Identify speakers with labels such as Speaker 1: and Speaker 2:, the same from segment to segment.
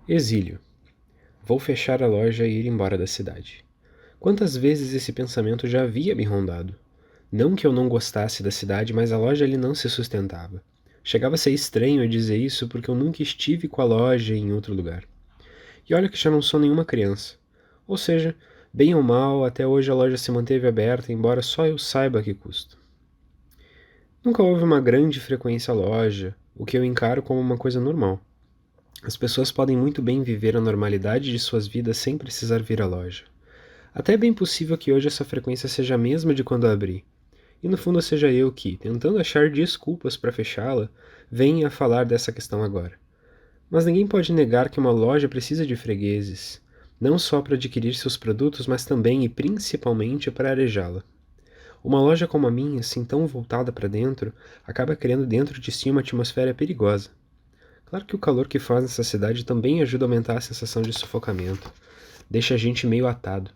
Speaker 1: Exílio. Vou fechar a loja e ir embora da cidade. Quantas vezes esse pensamento já havia me rondado? Não que eu não gostasse da cidade, mas a loja ali não se sustentava. Chegava a ser estranho eu dizer isso porque eu nunca estive com a loja em outro lugar. E olha que já não sou nenhuma criança. Ou seja, bem ou mal, até hoje a loja se manteve aberta, embora só eu saiba a que custo. Nunca houve uma grande frequência à loja, o que eu encaro como uma coisa normal. As pessoas podem muito bem viver a normalidade de suas vidas sem precisar vir à loja. Até é bem possível que hoje essa frequência seja a mesma de quando abri. E no fundo seja eu que, tentando achar desculpas para fechá-la, venha a falar dessa questão agora. Mas ninguém pode negar que uma loja precisa de fregueses, não só para adquirir seus produtos, mas também e principalmente para arejá-la. Uma loja como a minha, assim tão voltada para dentro, acaba criando dentro de si uma atmosfera perigosa. Claro que o calor que faz nessa cidade também ajuda a aumentar a sensação de sufocamento. Deixa a gente meio atado.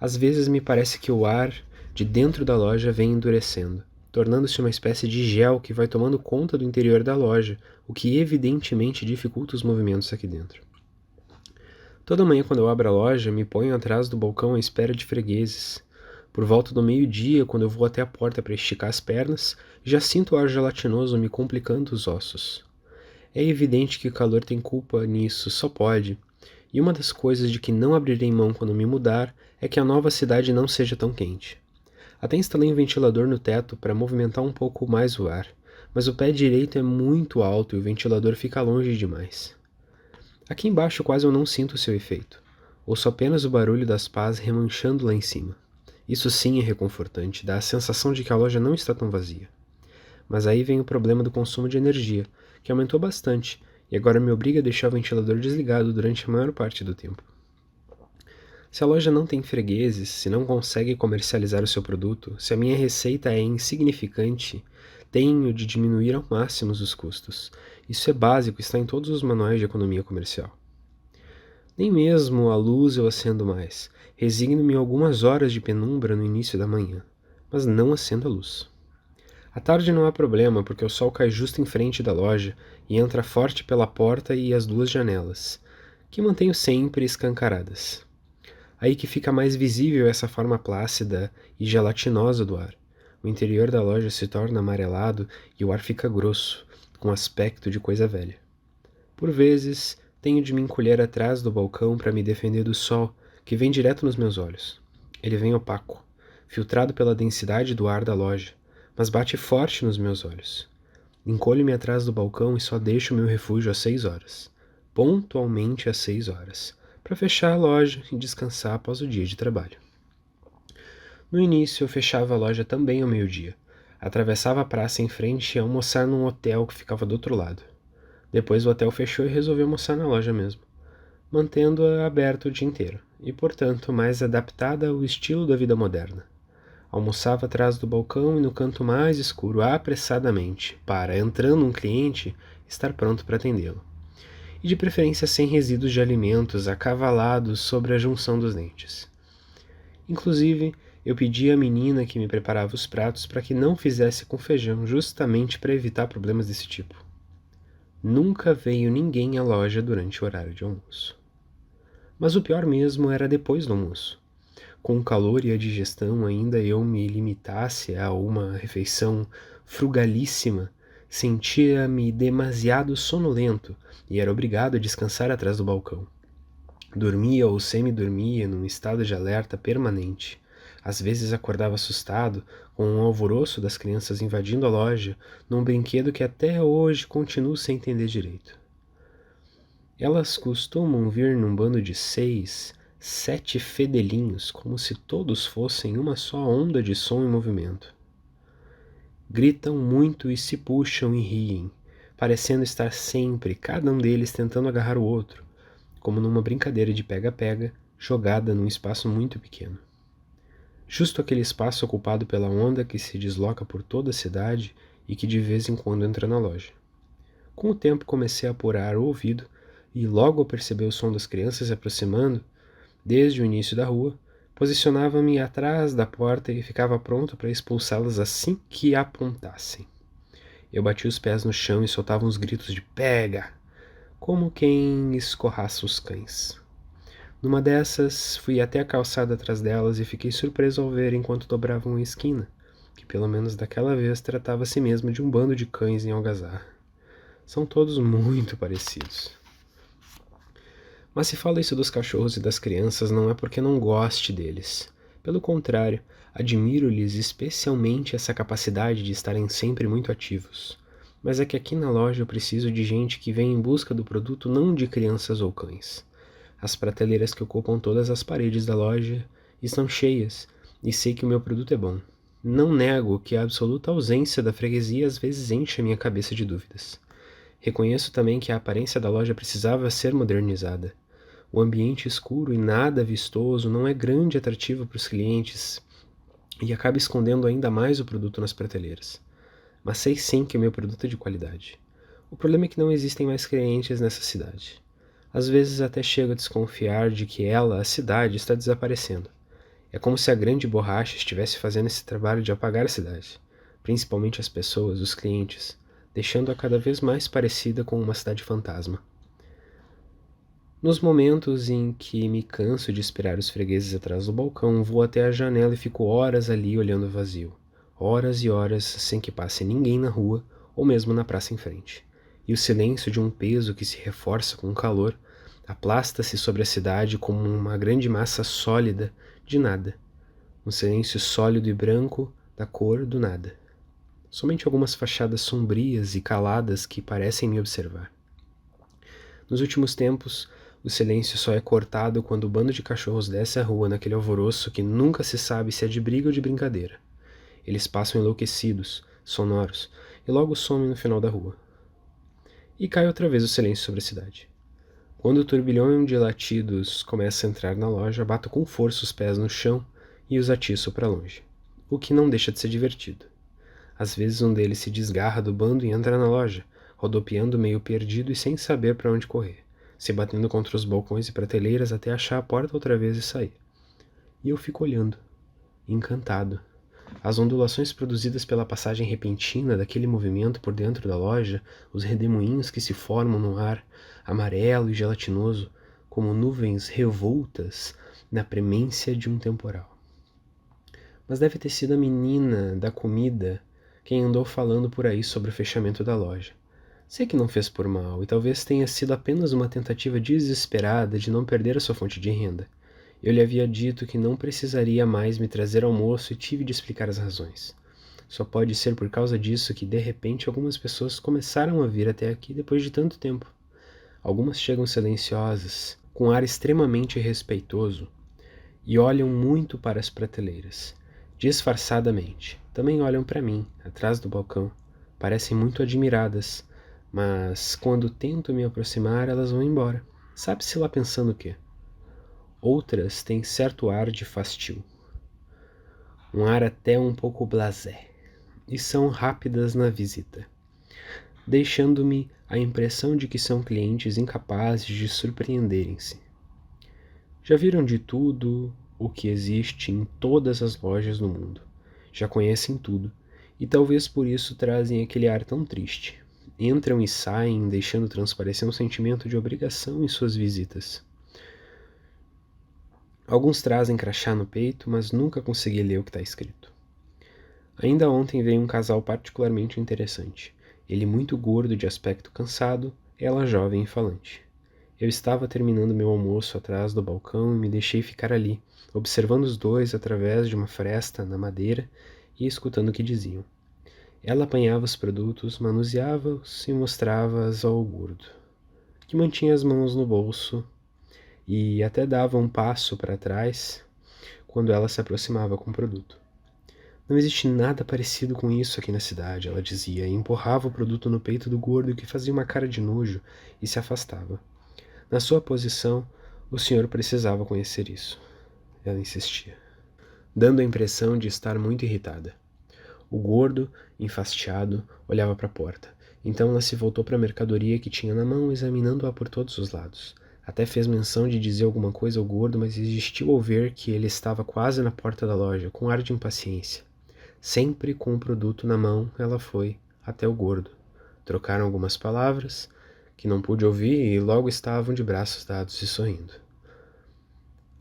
Speaker 1: Às vezes me parece que o ar de dentro da loja vem endurecendo, tornando-se uma espécie de gel que vai tomando conta do interior da loja, o que evidentemente dificulta os movimentos aqui dentro. Toda manhã quando eu abro a loja, me ponho atrás do balcão à espera de fregueses. Por volta do meio-dia, quando eu vou até a porta para esticar as pernas, já sinto o ar gelatinoso me complicando os ossos. É evidente que o calor tem culpa nisso, só pode. E uma das coisas de que não abrirei mão quando me mudar é que a nova cidade não seja tão quente. Até instalei um ventilador no teto para movimentar um pouco mais o ar, mas o pé direito é muito alto e o ventilador fica longe demais. Aqui embaixo quase eu não sinto seu efeito. Ouço apenas o barulho das pás remanchando lá em cima. Isso sim é reconfortante, dá a sensação de que a loja não está tão vazia. Mas aí vem o problema do consumo de energia, que aumentou bastante, e agora me obriga a deixar o ventilador desligado durante a maior parte do tempo. Se a loja não tem fregueses, se não consegue comercializar o seu produto, se a minha receita é insignificante, tenho de diminuir ao máximo os custos. Isso é básico, está em todos os manuais de economia comercial. Nem mesmo a luz eu acendo mais. Resigno-me a algumas horas de penumbra no início da manhã, mas não acendo a luz. À tarde não há problema, porque o sol cai justo em frente da loja e entra forte pela porta e as duas janelas, que mantenho sempre escancaradas. Aí que fica mais visível essa forma plácida e gelatinosa do ar. O interior da loja se torna amarelado e o ar fica grosso, com aspecto de coisa velha. Por vezes, tenho de me encolher atrás do balcão para me defender do sol, que vem direto nos meus olhos. Ele vem opaco, filtrado pela densidade do ar da loja, mas bate forte nos meus olhos. Encolho-me atrás do balcão e só deixo meu refúgio às 6 horas. Pontualmente às 6 horas, para fechar a loja e descansar após o dia de trabalho. No início, eu fechava a loja também ao meio-dia. Atravessava a praça em frente e ia almoçar num hotel que ficava do outro lado. Depois o hotel fechou e resolvi almoçar na loja mesmo, mantendo-a aberta o dia inteiro, e portanto mais adaptada ao estilo da vida moderna. Almoçava atrás do balcão e no canto mais escuro, apressadamente, para, entrando um cliente, estar pronto para atendê-lo. E de preferência sem resíduos de alimentos acavalados sobre a junção dos dentes. Inclusive, eu pedi à menina que me preparava os pratos para que não fizesse com feijão, justamente para evitar problemas desse tipo. Nunca veio ninguém à loja durante o horário de almoço. Mas o pior mesmo era depois do almoço. Com o calor e a digestão, ainda eu me limitasse a uma refeição frugalíssima, sentia-me demasiado sonolento e era obrigado a descansar atrás do balcão. Dormia ou semi-dormia num estado de alerta permanente. Às vezes acordava assustado, com um alvoroço das crianças invadindo a loja, num brinquedo que até hoje continuo sem entender direito. Elas costumam vir num bando de 6, 7 fedelinhos, como se todos fossem uma só onda de som em movimento. Gritam muito e se puxam e riem, parecendo estar sempre, cada um deles tentando agarrar o outro, como numa brincadeira de pega-pega, jogada num espaço muito pequeno. Justo aquele espaço ocupado pela onda que se desloca por toda a cidade e que de vez em quando entra na loja. Com o tempo comecei a apurar o ouvido e logo ao perceber o som das crianças se aproximando, desde o início da rua, posicionava-me atrás da porta e ficava pronto para expulsá-las assim que apontassem. Eu batia os pés no chão e soltava uns gritos de pega, como quem escorraça os cães. Numa dessas, fui até a calçada atrás delas e fiquei surpreso ao ver enquanto dobravam a esquina, que pelo menos daquela vez tratava a si mesmo de um bando de cães em algazarra. São todos muito parecidos. Mas se falo isso dos cachorros e das crianças não é porque não goste deles. Pelo contrário, admiro-lhes especialmente essa capacidade de estarem sempre muito ativos. Mas é que aqui na loja eu preciso de gente que vem em busca do produto, não de crianças ou cães. As prateleiras que ocupam todas as paredes da loja estão cheias e sei que o meu produto é bom. Não nego que a absoluta ausência da freguesia às vezes enche a minha cabeça de dúvidas. Reconheço também que a aparência da loja precisava ser modernizada. O ambiente escuro e nada vistoso não é grande atrativo para os clientes e acaba escondendo ainda mais o produto nas prateleiras. Mas sei sim que o meu produto é de qualidade. O problema é que não existem mais clientes nessa cidade. Às vezes até chego a desconfiar de que ela, a cidade, está desaparecendo. É como se a grande borracha estivesse fazendo esse trabalho de apagar a cidade, principalmente as pessoas, os clientes, deixando-a cada vez mais parecida com uma cidade fantasma. Nos momentos em que me canso de esperar os fregueses atrás do balcão, vou até a janela e fico horas ali olhando o vazio. Horas e horas sem que passe ninguém na rua ou mesmo na praça em frente. E o silêncio de um peso que se reforça com o calor aplasta-se sobre a cidade como uma grande massa sólida de nada. Um silêncio sólido e branco da cor do nada. Somente algumas fachadas sombrias e caladas que parecem me observar. Nos últimos tempos, o silêncio só é cortado quando o bando de cachorros desce a rua naquele alvoroço que nunca se sabe se é de briga ou de brincadeira. Eles passam enlouquecidos, sonoros, e logo somem no final da rua. E cai outra vez o silêncio sobre a cidade. Quando o turbilhão de latidos começa a entrar na loja, bato com força os pés no chão e os atiço para longe, o que não deixa de ser divertido. Às vezes um deles se desgarra do bando e entra na loja, rodopiando meio perdido e sem saber para onde correr, se batendo contra os balcões e prateleiras até achar a porta outra vez e sair. E eu fico olhando, encantado. As ondulações produzidas pela passagem repentina daquele movimento por dentro da loja, os redemoinhos que se formam no ar, amarelo e gelatinoso, como nuvens revoltas na premência de um temporal. Mas deve ter sido a menina da comida quem andou falando por aí sobre o fechamento da loja. Sei que não fez por mal, e talvez tenha sido apenas uma tentativa desesperada de não perder a sua fonte de renda. Eu lhe havia dito que não precisaria mais me trazer almoço e tive de explicar as razões. Só pode ser por causa disso que, de repente, algumas pessoas começaram a vir até aqui depois de tanto tempo. Algumas chegam silenciosas, com ar extremamente respeitoso, e olham muito para as prateleiras, disfarçadamente. Também olham para mim, atrás do balcão. Parecem muito admiradas, mas quando tento me aproximar, elas vão embora. Sabe-se lá pensando o quê? Outras têm certo ar de fastio, um ar até um pouco blasé, e são rápidas na visita, deixando-me a impressão de que são clientes incapazes de surpreenderem-se. Já viram de tudo o que existe em todas as lojas do mundo. Já conhecem tudo, e talvez por isso trazem aquele ar tão triste. Entram e saem, deixando transparecer um sentimento de obrigação em suas visitas. Alguns trazem crachá no peito, mas nunca consegui ler o que está escrito. Ainda ontem veio um casal particularmente interessante. Ele muito gordo, de aspecto cansado, ela jovem e falante. Eu estava terminando meu almoço atrás do balcão e me deixei ficar ali, observando os dois através de uma fresta na madeira e escutando o que diziam. Ela apanhava os produtos, manuseava-os e mostrava-os ao gordo, que mantinha as mãos no bolso e até dava um passo para trás quando ela se aproximava com o produto. Não existe nada parecido com isso aqui na cidade, ela dizia, e empurrava o produto no peito do gordo que fazia uma cara de nojo e se afastava. Na sua posição, o senhor precisava conhecer isso. Ela insistia, dando a impressão de estar muito irritada. O gordo, enfastiado, olhava para a porta. Então ela se voltou para a mercadoria que tinha na mão, examinando-a por todos os lados. Até fez menção de dizer alguma coisa ao gordo, mas resistiu ao ver que ele estava quase na porta da loja, com ar de impaciência. Sempre com o produto na mão, ela foi até o gordo. Trocaram algumas palavras, que não pude ouvir e logo estavam de braços dados e sorrindo.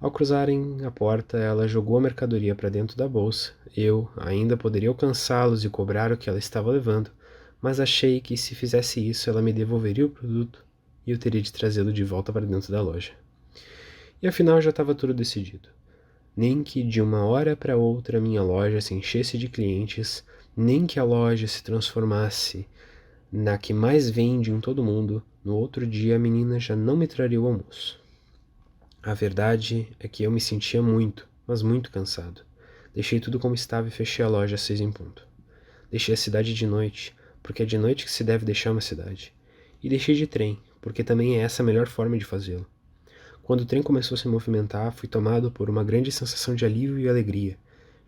Speaker 1: Ao cruzarem a porta, ela jogou a mercadoria para dentro da bolsa. Eu ainda poderia alcançá-los e cobrar o que ela estava levando, mas achei que se fizesse isso, ela me devolveria o produto e eu teria de trazê-lo de volta para dentro da loja. E afinal já estava tudo decidido. Nem que de uma hora para outra minha loja se enchesse de clientes, nem que a loja se transformasse na que mais vende em todo mundo, no outro dia a menina já não me traria o almoço. A verdade é que eu me sentia muito, mas muito cansado. Deixei tudo como estava e fechei a loja às 6 em ponto. Deixei a cidade de noite, porque é de noite que se deve deixar uma cidade. E deixei de trem, porque também é essa a melhor forma de fazê-lo. Quando o trem começou a se movimentar, fui tomado por uma grande sensação de alívio e alegria,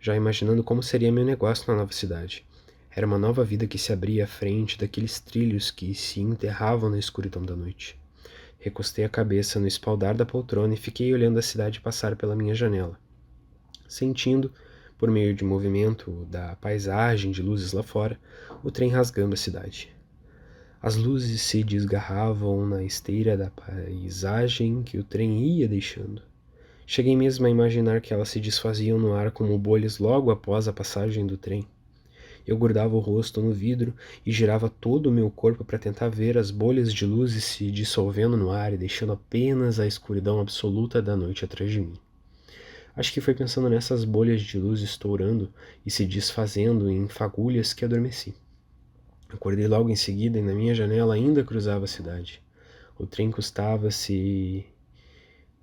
Speaker 1: já imaginando como seria meu negócio na nova cidade. Era uma nova vida que se abria à frente daqueles trilhos que se enterravam na escuridão da noite. Recostei a cabeça no espaldar da poltrona e fiquei olhando a cidade passar pela minha janela, sentindo, por meio de movimento da paisagem de luzes lá fora, o trem rasgando a cidade. As luzes se desgarravam na esteira da paisagem que o trem ia deixando. Cheguei mesmo a imaginar que elas se desfaziam no ar como bolhas logo após a passagem do trem. Eu grudava o rosto no vidro e girava todo o meu corpo para tentar ver as bolhas de luzes se dissolvendo no ar e deixando apenas a escuridão absoluta da noite atrás de mim. Acho que foi pensando nessas bolhas de luz estourando e se desfazendo em fagulhas que adormeci. Acordei logo em seguida e na minha janela ainda cruzava a cidade. O trem custava se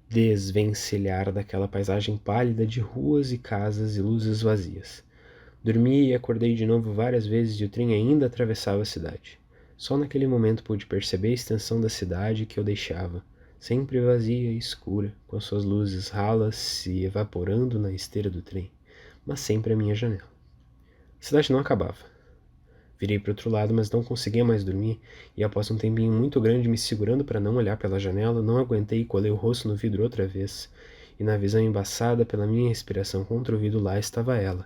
Speaker 1: desvencilhar daquela paisagem pálida de ruas e casas e luzes vazias. Dormi e acordei de novo várias vezes e o trem ainda atravessava a cidade. Só naquele momento pude perceber a extensão da cidade que eu deixava, sempre vazia e escura, com suas luzes ralas se evaporando na esteira do trem, mas sempre à minha janela. A cidade não acabava. Virei para o outro lado, mas não conseguia mais dormir, e após um tempinho muito grande me segurando para não olhar pela janela, não aguentei e colei o rosto no vidro outra vez, e na visão embaçada pela minha respiração contra o vidro lá estava ela.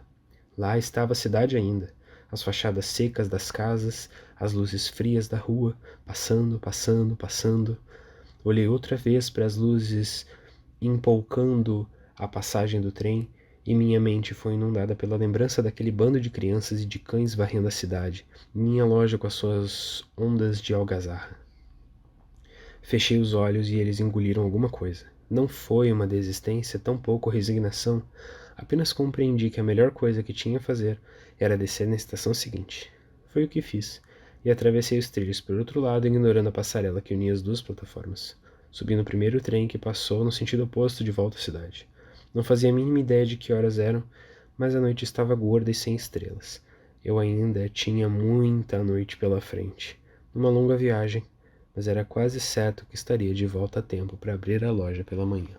Speaker 1: Lá estava a cidade ainda, as fachadas secas das casas, as luzes frias da rua, passando, passando, passando. Olhei outra vez para as luzes empolcando a passagem do trem e minha mente foi inundada pela lembrança daquele bando de crianças e de cães varrendo a cidade, minha loja com as suas ondas de algazarra. Fechei os olhos e eles engoliram alguma coisa. Não foi uma desistência, tampouco resignação. Apenas compreendi que a melhor coisa que tinha a fazer era descer na estação seguinte. Foi o que fiz, e atravessei os trilhos por outro lado, ignorando a passarela que unia as duas plataformas. Subi no primeiro trem que passou no sentido oposto de volta à cidade. Não fazia a mínima ideia de que horas eram, mas a noite estava gorda e sem estrelas. Eu ainda tinha muita noite pela frente, numa longa viagem, mas era quase certo que estaria de volta a tempo para abrir a loja pela manhã.